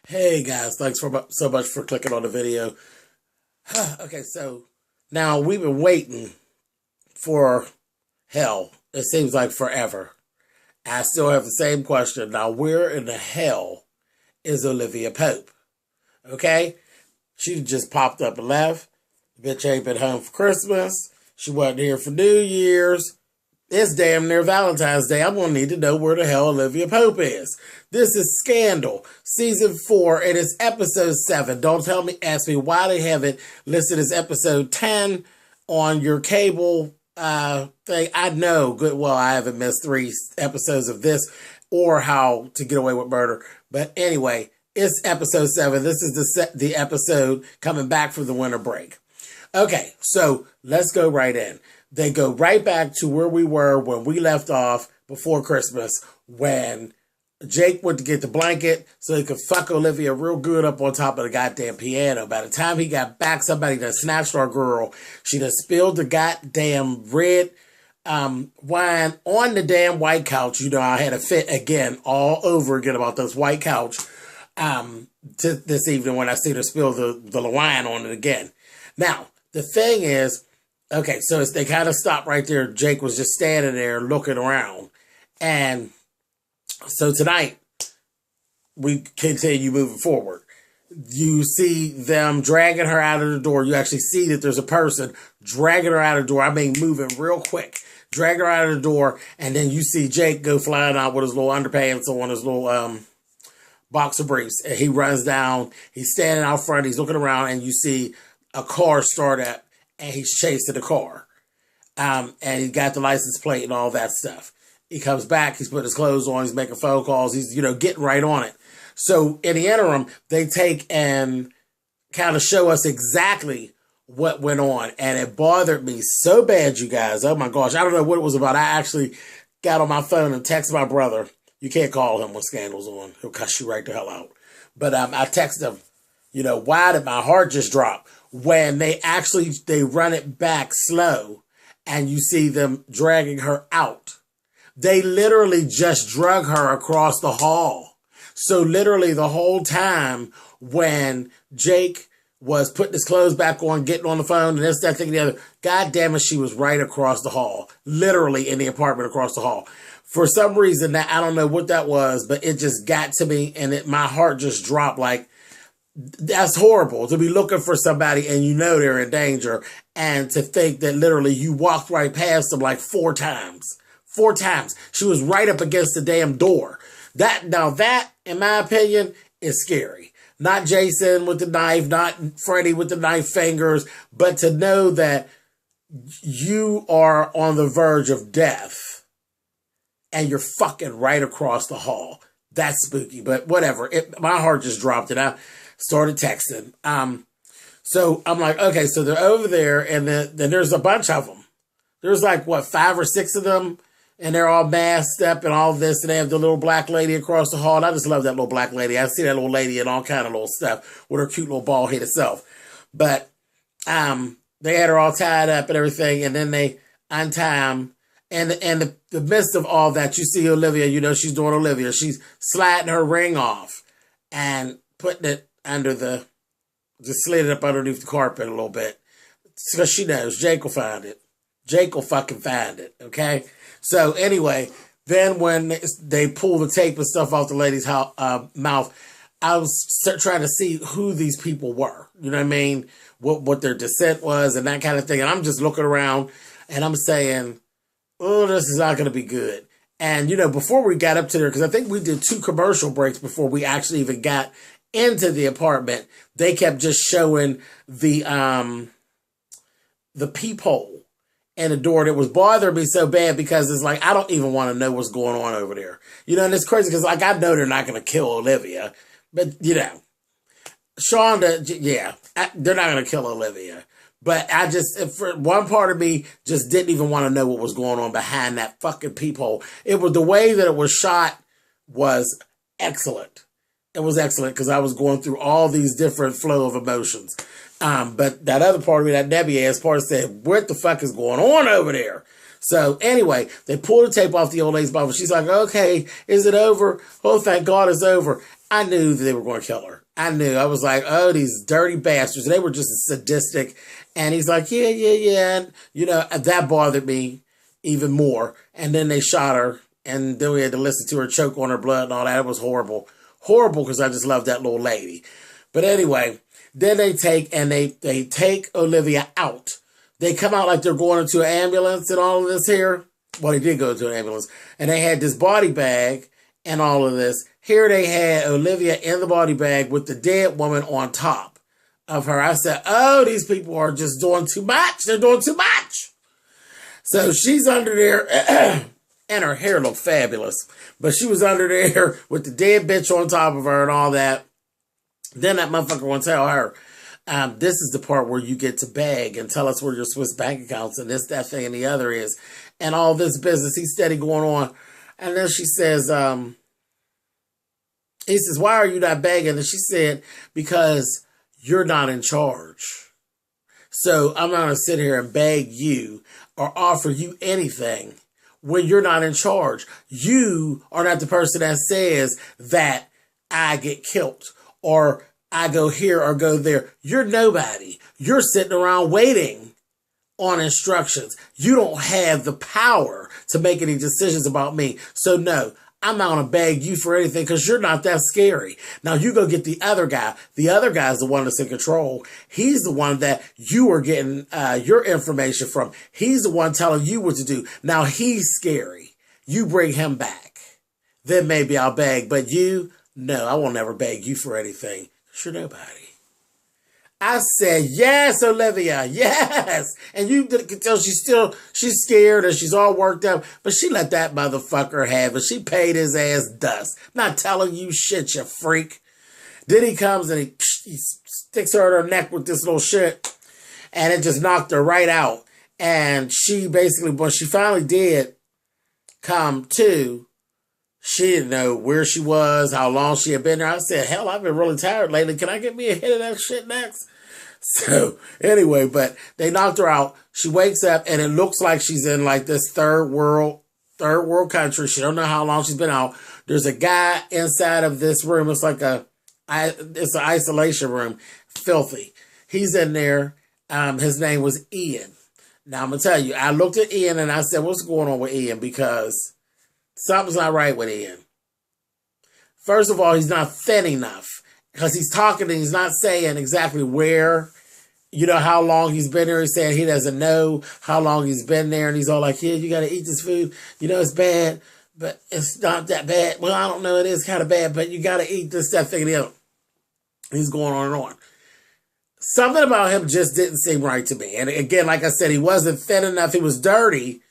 Hey guys, thanks so much for clicking on the video. Okay, so now we've been waiting for hell. It seems like forever. I still have the same question. Now, where in the hell is Olivia Pope? Okay? She just popped up and left. The bitch ain't been home for Christmas. She wasn't here for New Year's. It's damn near Valentine's Day. I'm going to need to know where the hell Olivia Pope is. This is Scandal, Season 4, and it's Episode 7. Don't ask me why they have it listed as Episode 10 on your cable thing. I know good well I haven't missed 3 episodes of this or How to Get Away with Murder. But anyway, it's Episode 7. This is the episode coming back from the winter break. Okay, so let's go right in. They go right back to where we were when we left off before Christmas, when Jake went to get the blanket so he could fuck Olivia real good up on top of the goddamn piano. By the time he got back, somebody done snatched our girl. She done spilled the goddamn red wine on the damn white couch. You know, I had a fit again all over again about this white couch this evening when I see her spill the wine on it again. Now, the thing is, okay, so they kind of stopped right there. Jake was just standing there looking around. And so tonight, we continue moving forward. You see them dragging her out of the door. You actually see that there's a person dragging her out of the door. I mean, moving real quick. Dragging her out of the door. And then you see Jake go flying out with his little underpants on, his little boxer briefs. And he runs down. He's standing out front. He's looking around. And you see a car start up. And he's chasing the car. And he got the license plate and all that stuff. He comes back. He's putting his clothes on. He's making phone calls. He's, getting right on it. So in the interim, they take and kind of show us exactly what went on. And it bothered me so bad, you guys. Oh, my gosh. I don't know what it was about. I actually got on my phone and texted my brother. You can't call him when Scandal's on. He'll cuss you right the hell out. But I texted him, why did my heart just drop? When they run it back slow and you see them dragging her out. They literally just drug her across the hall. So literally the whole time when Jake was putting his clothes back on, getting on the phone and this, that, thing, and the other, God damn it, she was right across the hall. Literally in the apartment across the hall. For some reason, I don't know what that was, but it just got to me and my heart just dropped like, that's horrible to be looking for somebody and they're in danger and to think that literally you walked right past them like 4 times. 4 times. She was right up against the damn door. That, in my opinion, is scary. Not Jason with the knife, not Freddy with the knife fingers, but to know that you are on the verge of death and you're fucking right across the hall. That's spooky, but whatever. My heart just dropped and I started texting. So I'm like, okay, so they're over there and then there's a bunch of them. There's like, 5 or 6 of them and they're all masked up and all this. And they have the little black lady across the hall. And I just love that little black lady. I see that little lady and all kind of little stuff with her cute little bald headed self. But they had her all tied up and everything. And then they untie them. And the midst of all that, you see Olivia, she's doing Olivia. She's sliding her ring off and putting it just slid it up underneath the carpet a little bit. Because she knows Jake will find it. Jake will fucking find it, okay? So anyway, then when they pull the tape and stuff off the lady's mouth, I was trying to see who these people were. You know what I mean? What their descent was and that kind of thing. And I'm just looking around and I'm saying, oh, this is not going to be good. And, before we got up to there, because I think we did 2 commercial breaks before we actually even got into the apartment, they kept just showing the peephole and the door that was bothering me so bad because it's like, I don't even want to know what's going on over there. And it's crazy because I know they're not going to kill Olivia, but Shonda, they're not going to kill Olivia. But for one part of me just didn't even want to know what was going on behind that fucking peephole. It was the way that it was shot was excellent. It was excellent because I was going through all these different flow of emotions. But that other part of me, that Debbie ass part, said, what the fuck is going on over there? So anyway, they pulled the tape off the old lady's mouth. She's like, okay, is it over? Oh, thank God it's over. I knew that they were going to kill her. I knew. I was like, oh, these dirty bastards. They were just sadistic. And he's like, yeah. And, that bothered me even more. And then they shot her. And then we had to listen to her choke on her blood and all that. It was horrible. Horrible because I just loved that little lady. But anyway, then they take Olivia out. They come out like they're going into an ambulance and all of this here. Well, they did go into an ambulance. And they had this body bag and all of this. Here they had Olivia in the body bag with the dead woman on top of her. I said, oh, these people are just doing too much. They're doing too much. So she's under there, and her hair looked fabulous. But she was under there with the dead bitch on top of her and all that. Then that motherfucker want to tell her, this is the part where you get to beg and tell us where your Swiss bank accounts and this, that thing, and the other is. And all this business. He's steady going on. And then she says, he says, why are you not begging? And she said, because you're not in charge. So I'm not going to sit here and beg you or offer you anything when you're not in charge. You are not the person that says that I get killed or I go here or go there. You're nobody. You're sitting around waiting on instructions. You don't have the power to make any decisions about me. So no, I'm not going to beg you for anything because you're not that scary. Now you go get the other guy. The other guy's the one that's in control. He's the one that you are getting your information from. He's the one telling you what to do. Now he's scary. You bring him back. Then maybe I'll beg. But you, no, I won't ever beg you for anything. You're nobody. I said, yes, Olivia, yes. And you can tell she's scared and she's all worked up. But she let that motherfucker have it. She paid his ass dust. Not telling you shit, you freak. Then he comes and he sticks her in her neck with this little shit. And it just knocked her right out. And she basically, when she finally did come to, she didn't know where she was, how long she had been there. I said, hell, I've been really tired lately. Can I get me a hit of that shit next? So anyway, but they knocked her out. She wakes up and it looks like she's in like this third world country. She don't know how long she's been out. There's a guy inside of this room. It's like it's an isolation room. Filthy. He's in there. His name was Ian. Now I'm going to tell you, I looked at Ian and I said, what's going on with Ian? Because something's not right with Ian. First of all, he's not thin enough because he's talking and he's not saying exactly where, how long he's been there. He's saying he doesn't know how long he's been there. And he's all like, yeah, you got to eat this food. It's bad, but it's not that bad. Well, I don't know. It is kind of bad, but you got to eat this, that thing, and the other. He's going on and on. Something about him just didn't seem right to me. And again, like I said, he wasn't thin enough. He was dirty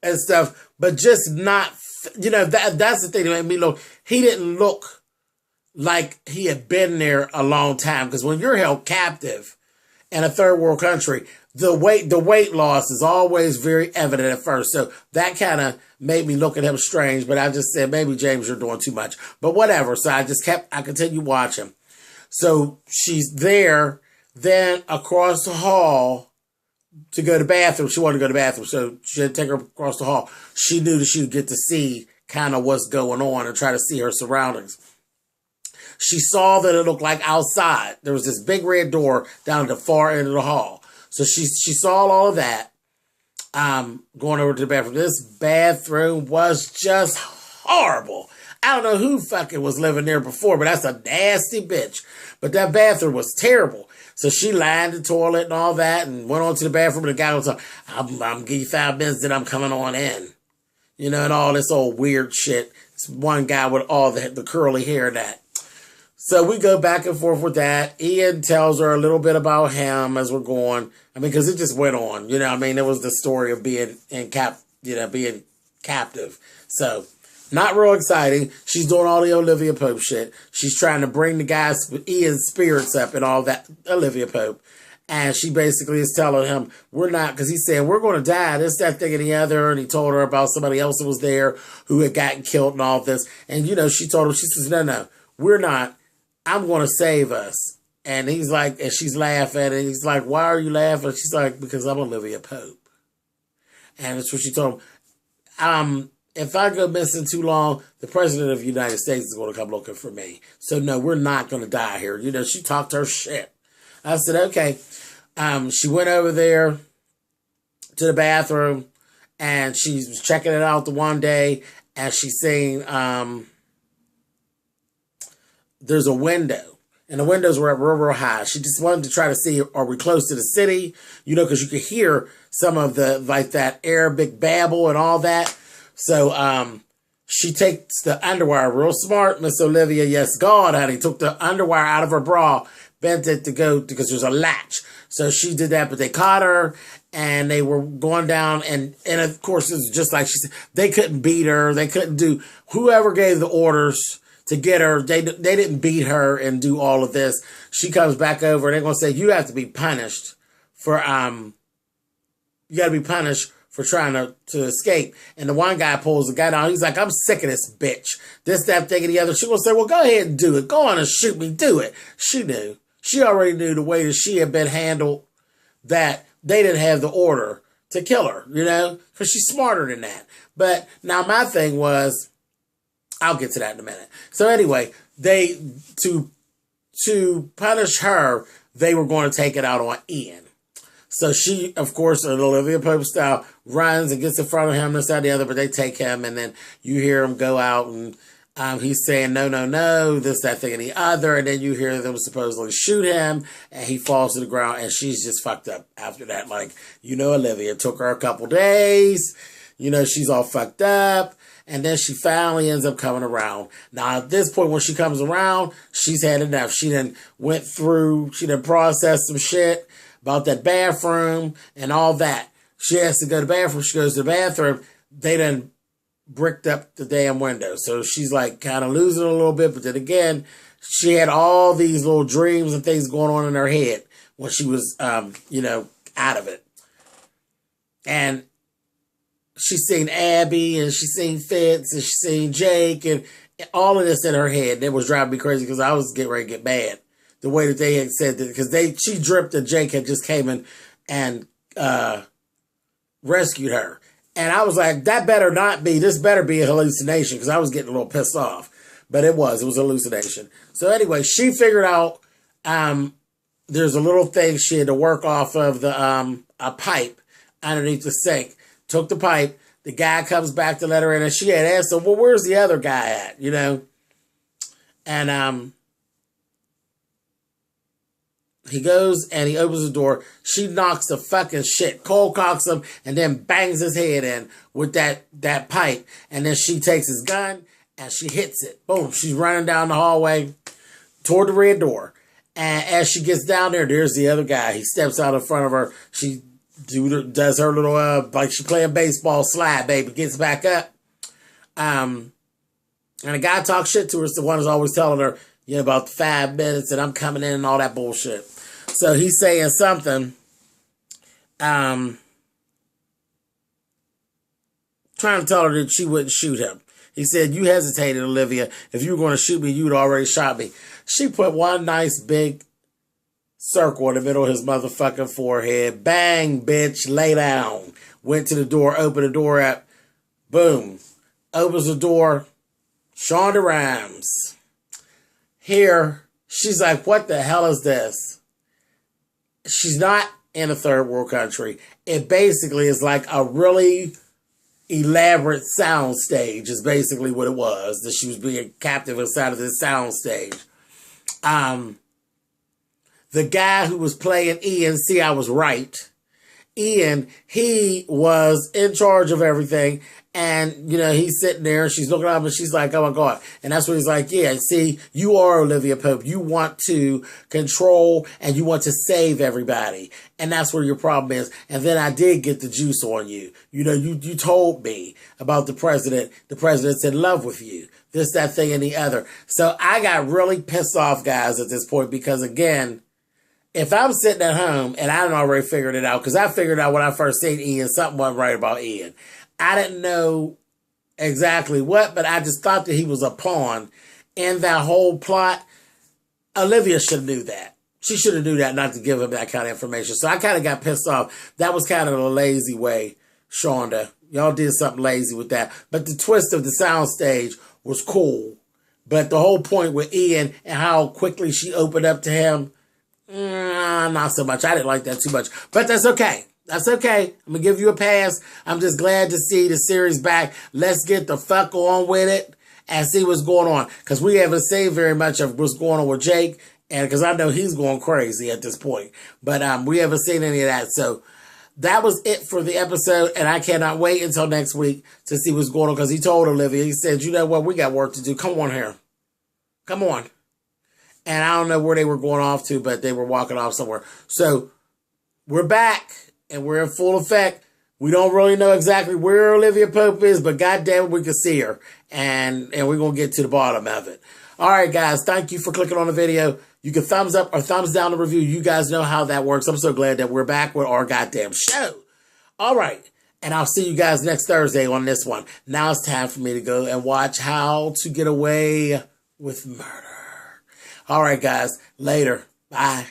and stuff, but just not, that's the thing that made me look. He didn't look like he had been there a long time. Because when you're held captive in a third world country, the weight loss is always very evident at first. So that kind of made me look at him strange. But I just said, maybe James, you're doing too much. But whatever. So I continued watching. So she's there, then across the hall to go to the bathroom. She wanted to go to the bathroom, so she had to take her across the hall. She knew that she would get to see kind of what's going on and try to see her surroundings. She saw that it looked like outside. There was this big red door down at the far end of the hall. So she saw all of that going over to the bathroom. This bathroom was just horrible. I don't know who fucking was living there before, but that's a nasty bitch. But that bathroom was terrible. So she lined the toilet and all that and went on to the bathroom. And the guy was like, I'm give you 5 minutes, then I'm coming on in. And all this old weird shit. It's one guy with all the curly hair and that. So we go back and forth with that. Ian tells her a little bit about him as we're going. Because it just went on. It was the story of being being captive. So not real exciting. She's doing all the Olivia Pope shit. She's trying to bring the guy's Ian's spirits up and all that, Olivia Pope. And she basically is telling him, we're not, because he's saying, we're going to die, this, that, thing, and the other. And he told her about somebody else that was there who had gotten killed and all this. And, she told him, she says, no, we're not. I'm going to save us. And he's like, and she's laughing. And he's like, why are you laughing? She's like, because I'm Olivia Pope. And that's what she told him. if I go missing too long, the president of the United States is going to come looking for me. So no, we're not going to die here. You know, she talked her shit. I said, okay. She went over there to the bathroom and she was checking it out the one day and she seen, there's a window. And the windows were up real, real high. She just wanted to try to see, are we close to the city? You know, because you could hear some of the, like that Arabic babble and all that. So she takes the underwear, real smart, Miss Olivia, yes, God, honey, took the underwear out of her bra, bent it to go, because there's a latch. So she did that, but they caught her, and they were going down, and of course, it was just like she said, they couldn't beat her, they couldn't do, whoever gave the orders to get her, they didn't beat her and do all of this. She comes back over and they're going to say, you have to be punished for, you got to be punished for trying to escape. And the one guy pulls the guy down. He's like, I'm sick of this bitch. This, that, thing, and the other. She going to say, well, go ahead and do it. Go on and shoot me. Do it. She knew. She already knew the way that she had been handled, that they didn't have the order to kill her, you know, because she's smarter than that. But now my thing was, I'll get to that in a minute. So anyway, to punish her, they were going to take it out on Ian. So she, of course, in Olivia Pope style, runs and gets in front of him, this, that, and the other, but they take him, and then you hear him go out, and he's saying, no, no, no, this, that, thing, and the other, and then you hear them supposedly shoot him, and he falls to the ground, and she's just fucked up after that. Like, you know, Olivia, it took her a couple days, you know, she's all fucked up. And then she finally ends up coming around. Now, at this point, when she comes around, she's had enough. She done went through, she done processed some shit about that bathroom and all that. She has to go to the bathroom. She goes to the bathroom. They done bricked up the damn window. So she's like kind of losing a little bit. But then again, she had all these little dreams and things going on in her head when she was, you know, out of it. And she's seen Abby, and she's seen Fitz, and she's seen Jake, and all of this in her head. And it was driving me crazy because I was getting ready to get mad. The way that they had said that, because she dripped and Jake had just came in and rescued her. And I was like, that better not be, this better be a hallucination, because I was getting a little pissed off. But it was a hallucination. So anyway, she figured out there's a little thing she had to work off of the a pipe underneath the sink. Took the pipe. The guy comes back to let her in, and she had asked him, well, where's the other guy at, you know? And he goes and he opens the door. She knocks the fucking shit, cold cocks him, and then bangs his head in with that pipe. And then she takes his gun and she hits it. Boom. She's running down the hallway toward the red door. And as she gets down there, there's the other guy. He steps out in front of her. She does her little, like she playing baseball slide, baby, gets back up. And the guy talks shit to her. It's the one who's always telling her, you know, about 5 minutes and I'm coming in and all that bullshit. So he's saying something, trying to tell her that she wouldn't shoot him. He said, you hesitated, Olivia. If you were going to shoot me, you'd already shot me. She put one nice big circle in the middle of his motherfucking forehead. Bang, bitch, lay down. Went to the door, opened the door up. Boom. Opens the door. Shonda Rhimes. Here, she's like, what the hell is this? She's not in a third world country. It basically is like a really elaborate sound stage is basically what it was. That she was being captive inside of this sound stage. The guy who was playing Ian, see, I was right. Ian, he was in charge of everything. And, you know, he's sitting there and she's looking up and she's like, oh my God. And that's when he's like, yeah, see, you are Olivia Pope. You want to control and you want to save everybody. And that's where your problem is. And then I did get the juice on you. You know, you told me about the president. The president's in love with you. This, that, thing, and the other. So I got really pissed off, guys, at this point, because again, if I'm sitting at home and I hadn't already figured it out, because I figured out when I first seen Ian, something wasn't right about Ian. I didn't know exactly what, but I just thought that he was a pawn in that whole plot. Olivia should have knew that. She should have knew that, not to give him that kind of information. So I kind of got pissed off. That was kind of a lazy way Shonda Y'all did something lazy with that. But the twist of the soundstage was cool. But the whole point with Ian and how quickly she opened up to him, not so much. I didn't like that too much. But that's okay. That's okay. I'm going to give you a pass. I'm just glad to see the series back. Let's get the fuck on with it and see what's going on. Because we haven't seen very much of what's going on with Jake. And because I know he's going crazy at this point. But we haven't seen any of that. So that was it for the episode. And I cannot wait until next week to see what's going on. Because he told Olivia, he said, you know what? We got work to do. Come on here. Come on. And I don't know where they were going off to, but they were walking off somewhere. So we're back. And we're in full effect. We don't really know exactly where Olivia Pope is, but goddamn it, we can see her. And we're going to get to the bottom of it. All right, guys. Thank you for clicking on the video. You can thumbs up or thumbs down the review. You guys know how that works. I'm so glad that we're back with our goddamn show. All right. And I'll see you guys next Thursday on this one. Now it's time for me to go and watch How to Get Away with Murder. All right, guys. Later. Bye.